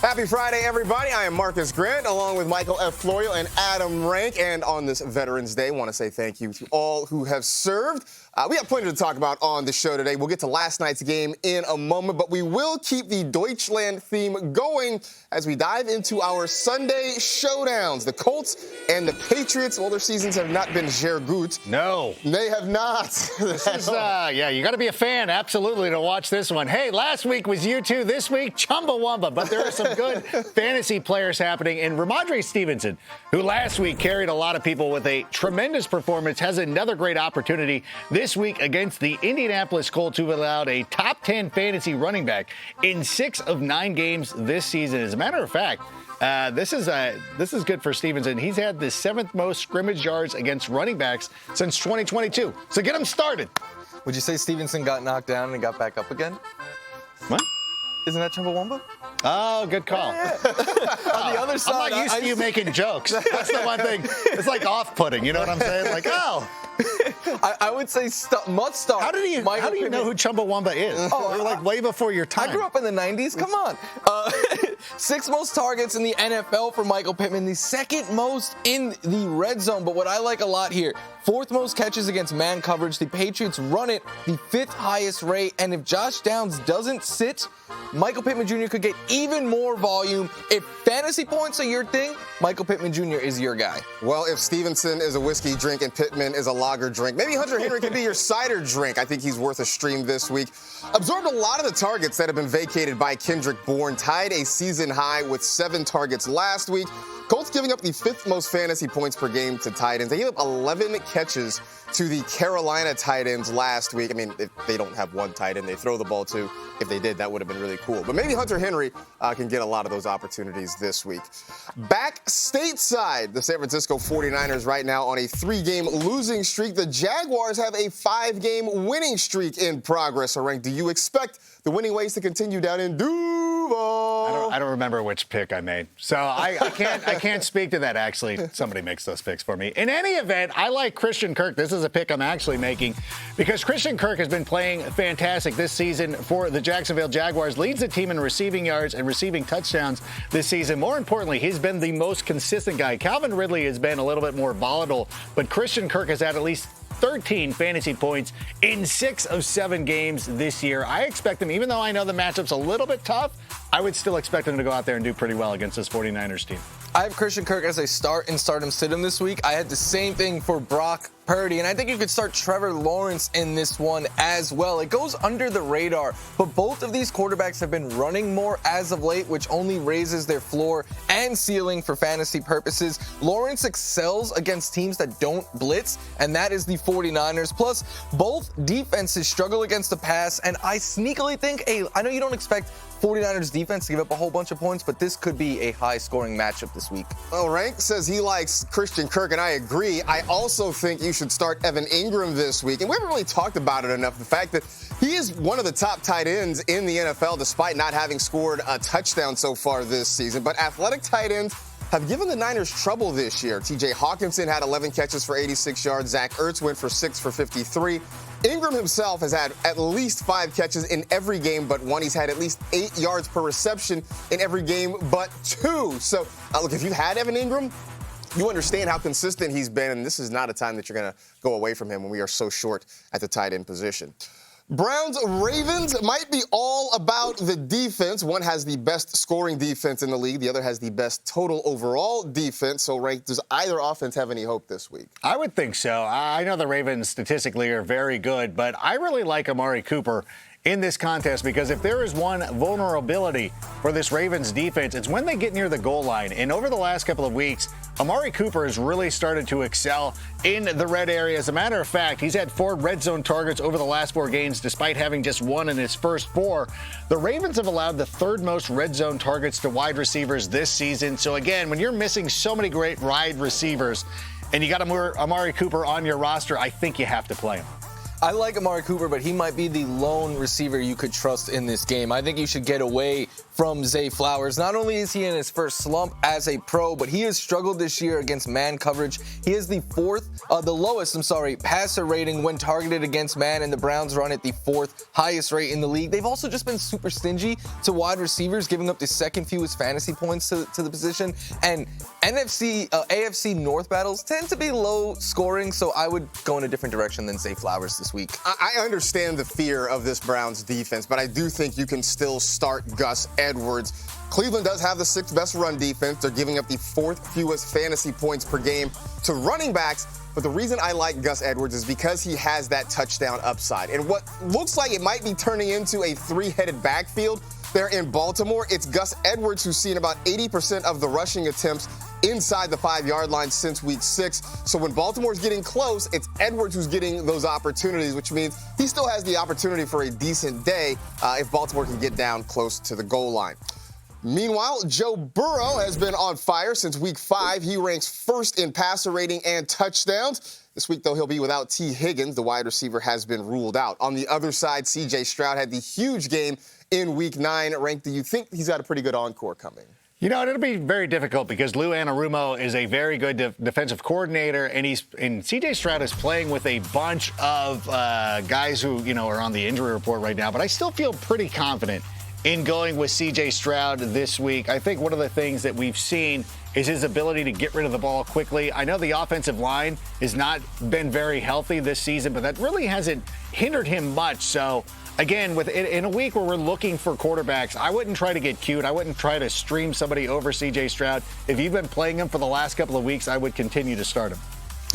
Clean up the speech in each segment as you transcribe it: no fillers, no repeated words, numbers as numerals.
Happy Friday, everybody. I am Marcus Grant, along with Michael F. Florio and Adam Rank. And on this Veterans Day, I want to say thank you to all who have served. We have plenty to talk about on the show today. We'll get to last night's game in a moment, but we will keep the Deutschland theme going as we dive into our Sunday showdowns. The Colts and the Patriots, well, their seasons have not been sehr gut. No. They have not. This is, you got to be a fan, absolutely, to watch this one. Hey, last week was you two. This week, Chumbawamba. But there are some good fantasy players happening. And Ramondre Stevenson, who last week carried a lot of people with a tremendous performance, has another great opportunity this week against the Indianapolis Colts, who've allowed a top 10 fantasy running back in 6 of 9 games this season. As a matter of fact, this is good for Stevenson. He's had the 7th most scrimmage yards against running backs since 2022. So get him started. Would you say Stevenson got knocked down and got back up again? What? Isn't that Chumbawamba? Oh, good call. Yeah. On the other side, I'm not used to you making jokes. That's the one thing. It's like off-putting. You know what I'm saying? Like, oh. I would say must start. How do you know who Chumbawamba is? You're like way before your time. I grew up in the 90s. Come on. 6th most targets in the NFL for Michael Pittman, the 2nd most in the red zone. But what I like a lot here, 4th most catches against man coverage. The Patriots run it the 5th highest rate. And if Josh Downs doesn't sit, Michael Pittman Jr. could get even more volume. If fantasy points are your thing, Michael Pittman Jr. is your guy. Well, if Stevenson is a whiskey drink and Pittman is a lager drink, maybe Hunter Henry can be your cider drink. I think he's worth a stream this week. Absorbed a lot of the targets that have been vacated by Kendrick Bourne. Tied a season high with 7 targets last week. Colts giving up the 5th most fantasy points per game to tight ends. They gave up 11 catches to the Carolina tight ends last week. I mean, if they don't have one tight end they throw the ball to. If they did, that would have been really cool. But maybe Hunter Henry can get a lot of those opportunities this week. Back stateside, the San Francisco 49ers right now on a 3-game losing streak. The Jaguars have a 5-game winning streak in progress. Rank, do you expect the winning ways to continue down in Duval? I don't remember which pick I made, so I can't speak to that. Actually, somebody makes those picks for me. In any event, I like Christian Kirk. This is a pick I'm actually making because Christian Kirk has been playing fantastic this season for the Jacksonville Jaguars. Leads the team in receiving yards and receiving touchdowns this season. More importantly, he's been the most consistent guy. Calvin Ridley has been a little bit more volatile, but Christian Kirk has had at least 13 fantasy points in 6 of 7 games this year. I expect him, even though I know the matchup's a little bit tough, I would still expect him to go out there and do pretty well against this 49ers team. I have Christian Kirk as a start and start him, sit him this week. I had the same thing for Brock Purdy, and I think you could start Trevor Lawrence in this one as well. It goes under the radar, but both of these quarterbacks have been running more as of late, which only raises their floor and ceiling for fantasy purposes. Lawrence excels against teams that don't blitz, and that is the 49ers. Plus, both defenses struggle against the pass, and I sneakily think, I know you don't expect 49ers defense to give up a whole bunch of points, but this could be a high-scoring matchup this week. Well, Rank says he likes Christian Kirk, and I agree. I also think you should start Evan Ingram this week. And we haven't really talked about it enough, the fact that he is one of the top tight ends in the NFL, despite not having scored a touchdown so far this season. But athletic tight ends have given the Niners trouble this year. T.J. Hawkinson had 11 catches for 86 yards. Zach Ertz went for 6 for 53. Ingram himself has had at least 5 catches in every game but one. He's had at least 8 yards per reception in every game but 2. So, look, if you had Evan Ingram, you understand how consistent he's been, and this is not a time that you're going to go away from him when we are so short at the tight end position. Browns Ravens might be all about the defense. One has the best scoring defense in the league. The other has the best total overall defense. So, Rank, does either offense have any hope this week? I would think so. I know the Ravens statistically are very good, but I really like Amari Cooper in this contest because if there is one vulnerability for this Ravens defense, it's when they get near the goal line. And over the last couple of weeks, Amari Cooper has really started to excel in the red area. As a matter of fact, he's had 4 red zone targets over the last 4 games, despite having just 1 in his first 4. The Ravens have allowed the 3rd most red zone targets to wide receivers this season. So again, when you're missing so many great wide receivers and you got Amari Cooper on your roster, I think you have to play him. I like Amari Cooper, but he might be the lone receiver you could trust in this game. I think you should get away from Zay Flowers. Not only is he in his first slump as a pro, but he has struggled this year against man coverage. He is the lowest passer rating when targeted against man, and the Browns run at the 4th highest rate in the league. They've also just been super stingy to wide receivers, giving up the 2nd fewest fantasy points to the position. And AFC North battles tend to be low scoring, so I would go in a different direction than Zay Flowers this week. I understand the fear of this Browns defense, but I do think you can still start Gus Edwards. Cleveland does have the 6th best run defense. They're giving up the 4th fewest fantasy points per game to running backs. But the reason I like Gus Edwards is because he has that touchdown upside. And what looks like it might be turning into a 3-headed backfield there in Baltimore, it's Gus Edwards who's seen about 80% of the rushing attempts inside the 5-yard line since week 6. So when Baltimore's getting close, it's Edwards who's getting those opportunities, which means he still has the opportunity for a decent day if Baltimore can get down close to the goal line. Meanwhile, Joe Burrow has been on fire since week 5. He ranks 1st in passer rating and touchdowns. This week, though, he'll be without T. Higgins. The wide receiver has been ruled out. On the other side, C.J. Stroud had the huge game in week 9. Ranked, do you think he's got a pretty good encore coming? You know, it'll be very difficult because Lou Anarumo is a very good defensive coordinator, and C.J. Stroud is playing with a bunch of guys who, are on the injury report right now. But I still feel pretty confident in going with C.J. Stroud this week. I think one of the things that we've seen is his ability to get rid of the ball quickly. I know the offensive line has not been very healthy this season, but that really hasn't hindered him much. So, again, in a week where we're looking for quarterbacks, I wouldn't try to get cute. I wouldn't try to stream somebody over C.J. Stroud. If you've been playing him for the last couple of weeks, I would continue to start him.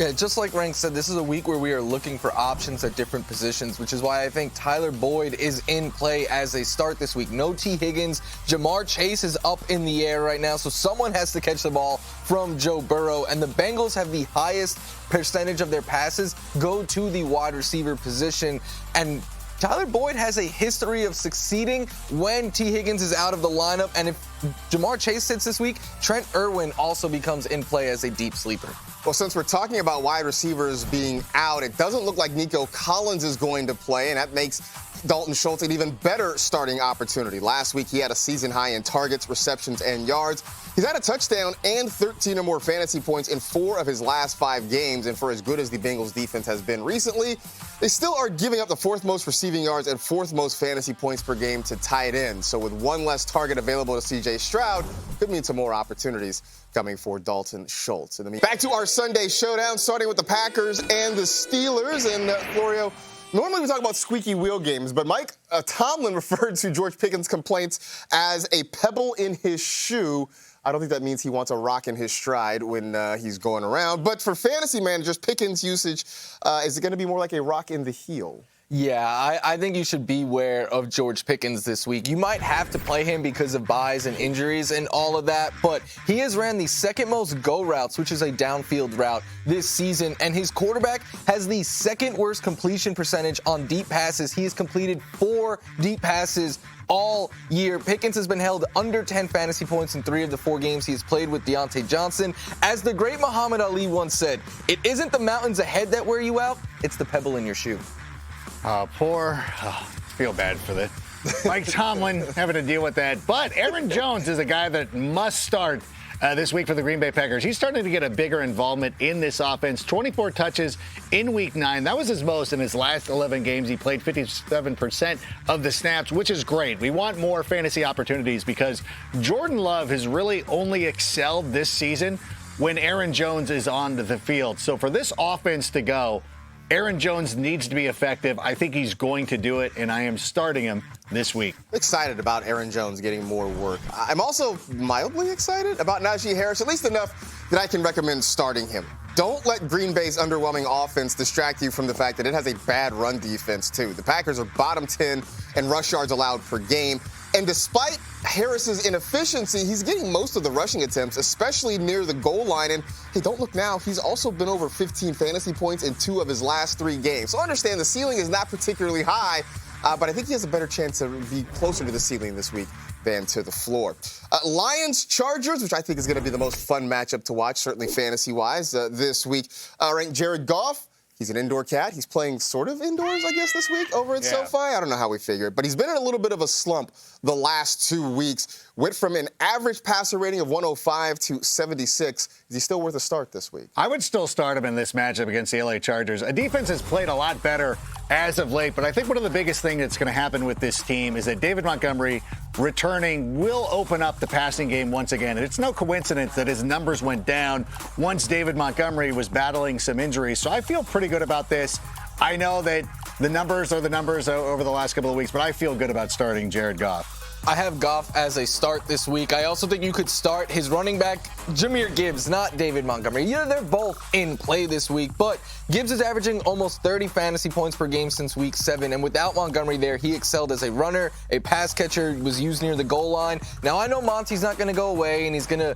Yeah, just like Rank said, this is a week where we are looking for options at different positions, which is why I think Tyler Boyd is in play as a start this week. No T. Higgins. Jamar Chase is up in the air right now, so someone has to catch the ball from Joe Burrow. And the Bengals have the highest percentage of their passes go to the wide receiver position. And Tyler Boyd has a history of succeeding when T. Higgins is out of the lineup. And if Jamar Chase sits this week, Trent Irwin also becomes in play as a deep sleeper. Well, since we're talking about wide receivers being out, it doesn't look like Nico Collins is going to play, and that makes Dalton Schultz an even better starting opportunity. Last week, he had a season high in targets, receptions, and yards. He's had a touchdown and 13 or more fantasy points in 4 of his last 5 games, and for as good as the Bengals defense has been recently, they still are giving up the 4th most receiving yards and 4th most fantasy points per game to tight ends. So with one less target available to C.J. Stroud, could mean some more opportunities coming for Dalton Schultz. Back to our Sunday showdown, starting with the Packers and the Steelers. And Florio, normally we talk about squeaky wheel games, but Mike Tomlin referred to George Pickens' complaints as a pebble in his shoe. I don't think that means he wants a rock in his stride when he's going around. But for fantasy managers, Pickens' usage, is it going to be more like a rock in the heel? Yeah, I think you should beware of George Pickens this week. You might have to play him because of buys and injuries and all of that, but he has ran the 2nd most go routes, which is a downfield route, this season, and his quarterback has the 2nd worst completion percentage on deep passes. He has completed 4 deep passes all year. Pickens has been held under 10 fantasy points in 3 of the 4 games he has played with Deontay Johnson. As the great Muhammad Ali once said, it isn't the mountains ahead that wear you out, it's the pebble in your shoe. Feel bad for the Mike Tomlin having to deal with that. But Aaron Jones is a guy that must start this week for the Green Bay Packers. He's starting to get a bigger involvement in this offense. 24 touches in week 9. That was his most in his last 11 games. He played 57% of the snaps, which is great. We want more fantasy opportunities because Jordan Love has really only excelled this season when Aaron Jones is on the field. So for this offense to go, Aaron Jones needs to be effective. I think he's going to do it, and I am starting him this week. Excited about Aaron Jones getting more work. I'm also mildly excited about Najee Harris, at least enough that I can recommend starting him. Don't let Green Bay's underwhelming offense distract you from the fact that it has a bad run defense, too. The Packers are bottom 10 in rush yards allowed per game. And despite Harris's inefficiency, he's getting most of the rushing attempts, especially near the goal line. And hey, don't look now, he's also been over 15 fantasy points in 2 of his last 3 games. So understand the ceiling is not particularly high, but I think he has a better chance to be closer to the ceiling this week than to the floor. Lions-Chargers, which I think is going to be the most fun matchup to watch, certainly fantasy-wise, this week. Ranked Jared Goff. He's an indoor cat. He's playing sort of indoors, I guess, this week over at SoFi. I don't know how we figure it. But he's been in a little bit of a slump the last 2 weeks. Went from an average passer rating of 105 to 76. Is he still worth a start this week? I would still start him in this matchup against the LA Chargers. A defense has played a lot better as of late, but I think one of the biggest things that's going to happen with this team is that David Montgomery returning will open up the passing game once again. And it's no coincidence that his numbers went down once David Montgomery was battling some injuries. So I feel pretty good about this. I know that the numbers are the numbers over the last couple of weeks, but I feel good about starting Jared Goff. I have Goff as a start this week. I also think you could start his running back, Jahmyr Gibbs, not David Montgomery. Yeah, they're both in play this week, but Gibbs is averaging almost 30 fantasy points per game since week 7, and without Montgomery there, he excelled as a runner, a pass catcher, was used near the goal line. Now, I know Monty's not going to go away, and he's going to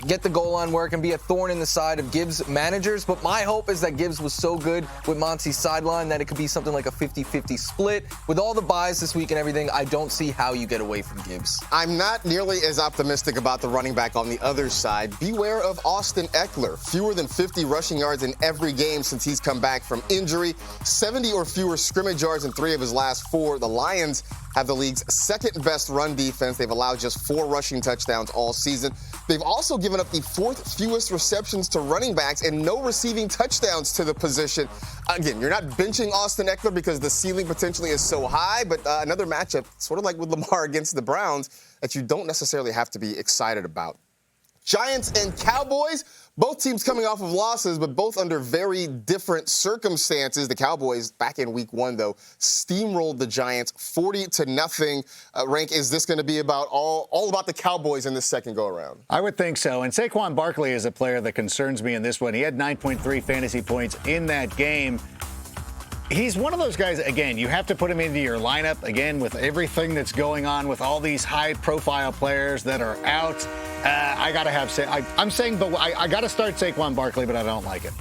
get the goal line work and be a thorn in the side of Gibbs' managers, but my hope is that Gibbs was so good with Monty's sideline that it could be something like a 50-50 split. With all the buys this week and everything, I don't see how you get away from Gibbs. I'm not nearly as optimistic about the running back on the other side. Beware of Austin Eckler. Fewer than 50 rushing yards in every game since he's come back from injury. 70 or fewer scrimmage yards in 3 of his last 4. The Lions have the league's second best run defense. They've allowed just 4 rushing touchdowns all season. They've also given up the 4th fewest receptions to running backs and no receiving touchdowns to the position. Again, you're not benching Austin Eckler because the ceiling potentially is so high, but another matchup, sort of like with Lamar against the Browns, that you don't necessarily have to be excited about. Giants and Cowboys, both teams coming off of losses, but both under very different circumstances. The Cowboys, back in week 1, though, steamrolled the Giants 40-0. Rank, is this going to be about all about the Cowboys in this second go-around? I would think so. And Saquon Barkley is a player that concerns me in this one. He had 9.3 fantasy points in that game. He's one of those guys, again, you have to put him into your lineup, again, with everything that's going on with all these high-profile players that are out. I got to have I'm saying, but I got to start Saquon Barkley, but I don't like it.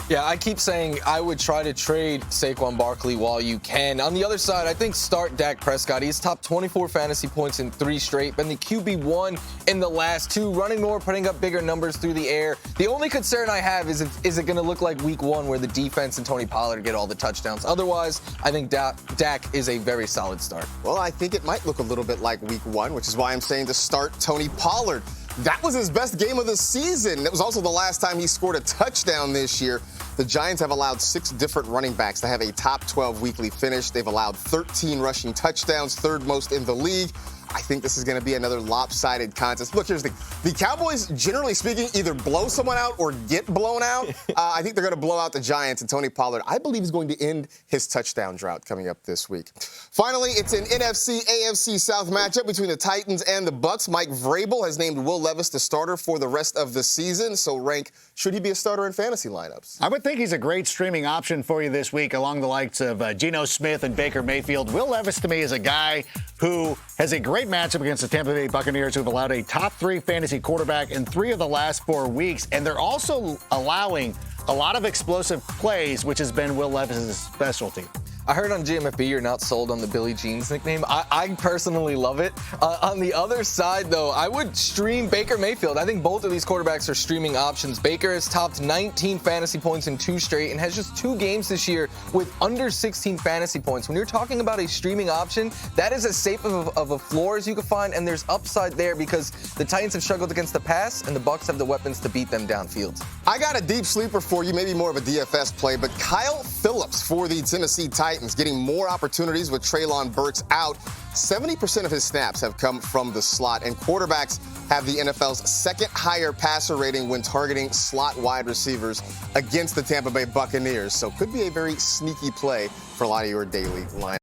Yeah, I keep saying I would try to trade Saquon Barkley while you can. On the other side, I think start Dak Prescott. He's topped 24 fantasy points in 3 straight, been the QB1 in the last 2, running more, putting up bigger numbers through the air. The only concern I have is it going to look like week 1 where the defense and Tony Pollard get all the touchdowns. Otherwise, I think Dak is a very solid start. Well, I think it might look a little bit like week 1, which is why I'm saying to start Tony Pollard. That was his best game of the season. It was also the last time he scored a touchdown this year. The Giants have allowed 6 different running backs to have a top 12 weekly finish. They've allowed 13 rushing touchdowns, 3rd most in the league. I think this is going to be another lopsided contest. Look, here's the thing. The Cowboys, generally speaking, either blow someone out or get blown out. I think they're going to blow out the Giants, and Tony Pollard, I believe, is going to end his touchdown drought coming up this week. Finally, it's an NFC-AFC South matchup between the Titans and the Bucs. Mike Vrabel has named Will Levis the starter for the rest of the season. So, Rank, should he be a starter in fantasy lineups? I would think he's a great streaming option for you this week along the likes of Geno Smith and Baker Mayfield. Will Levis, to me, is a guy who has a great matchup against the Tampa Bay Buccaneers, who have allowed a top 3 fantasy quarterback in 3 of the last 4 weeks. And they're also allowing a lot of explosive plays, which has been Will Levis' specialty. I heard on GMFB you're not sold on the Billie Jeans nickname. I personally love it. On the other side, though, I would stream Baker Mayfield. I think both of these quarterbacks are streaming options. Baker has topped 19 fantasy points in 2 straight and has just 2 games this year with under 16 fantasy points. When you're talking about a streaming option, that is as safe of a floor as you can find, and there's upside there because the Titans have struggled against the pass, and the Bucs have the weapons to beat them downfield. I got a deep sleeper for you, maybe more of a DFS play, but Kyle Phillips for the Tennessee Titans getting more opportunities with Treylon Burks out. 70% of his snaps have come from the slot, and quarterbacks have the NFL's 2nd higher passer rating when targeting slot wide receivers against the Tampa Bay Buccaneers. So could be a very sneaky play for a lot of your daily line.